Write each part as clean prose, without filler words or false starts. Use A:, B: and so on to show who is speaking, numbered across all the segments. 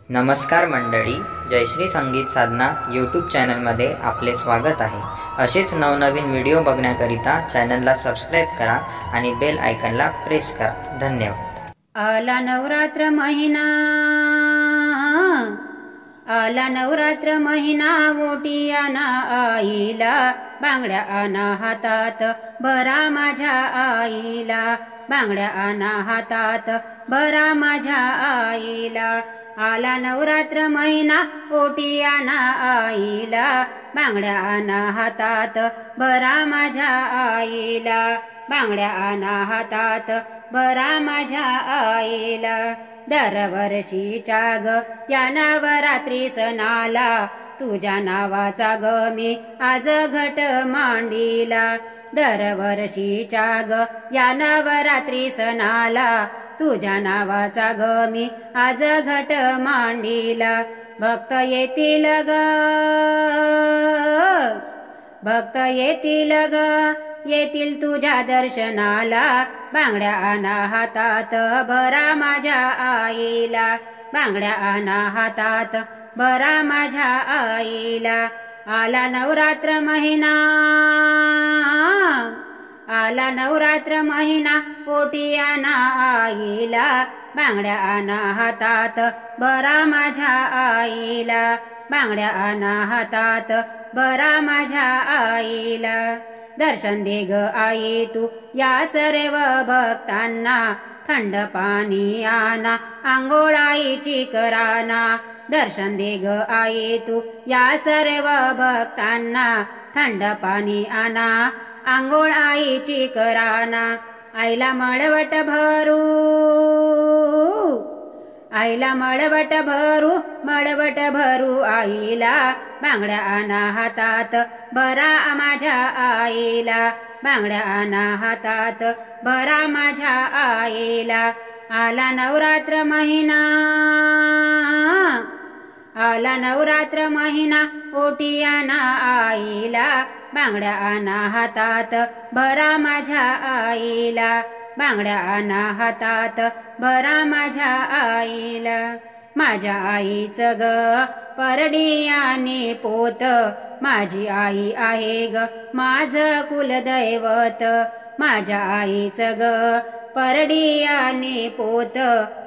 A: नमस्कार मंडळी, जयश्री संगीत साधना यूट्यूब चॅनलमध्ये आपले स्वागत आहे। असेच नवनवीन व्हिडिओ बघण्याकरिता चॅनलला सबस्क्राइब करा आणि बेल आयकॉनला प्रेस करा। धन्यवाद।
B: आला नवरात्र महिना, आला नवरात्र महिना, ओटी आणा आईला, बांगड्या आणा हातात बरा माझ्या आईला, बांगड्या आणा हातात बरा माझ्या आईला। आला नवरात्र महिना, ओटी आणा आईला, बांगड्या आणा हातात बरा माझ्या आईला, बांगड्या आणा हातात बरा माझ्या आईला। दरवर्षीच्या ग या नवरात्री सणाला, तुझ्या नावाचा ग मी आज घट मांडीला। दरवर्षीच्या ग या नवरात्री सणाला, तुझ्या नावाचा ग मी आज घट मांडीला। भक्त येतील ग, भक्त येतील ग, येतील तुझ्या दर्शनाला, बांगड्या आणा हातात बरा माझ्या आईला, बांगड्या आणा हातात बरा माझ्या आईला। आला नवरात्र महिना, आला नवरात्र महिना, ओटी आणा आईला, बांगड्या आणा हातात बरा माझ्या आईला, बांगड्या आणा हातात बरा माझ्या आईला। दर्शन दे ग आई तू या सर्व भक्तांना, थंड पाणी आणा आंघोळ आईची कराना। दर्शन दे ग आई तू या सर्व भक्तांना, थंड पाणी आणा आंघोळ आईची कराना। आईला मळवट भरू, आईला मळवट भरू, मळवट भरू आईला, बांगड्या आणा हातात बरा माझ्या आईला, बांगड्या आणा हातात बरा माझ्या आईला। आला नवरात्र महिना, आला नवरात्र महिना, ओटी आणा आईला, बांगड्या आणा हातात बरा माझ्या आईला, बांगड्या आणा हातात बरा माझ्या आईला। माझ्या आईचं ग परडी आणि पोत, माझी आई आहे ग माझं कुलदैवत। माझ्या आईचं ग परडी आणि पोत,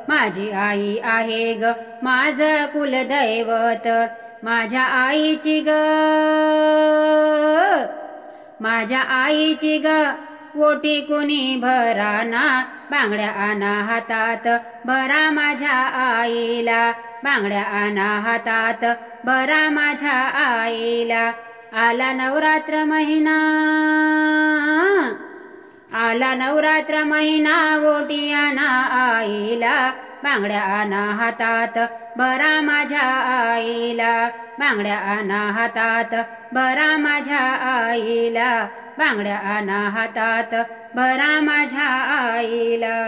B: माझी आई आहे ग माझं कुलदैवत। माझ्या आईची ग, माझ्या आईची ग ओटी कुणी भराना, बांगड्या आणा हातात बरा माझ्या आईला, बांगड्या आणा हातात बरा माझ्या आईला। आला नवरात्र महिना, आला नवरात्र महिना, ओटी आणा आईला, बांगड्या आणा हातात बरा माझ्या आईला, बांगड्या आणा हातात बरा माझ्या आईला, बांगड्या आणा हातात बरा माझ्या आईला।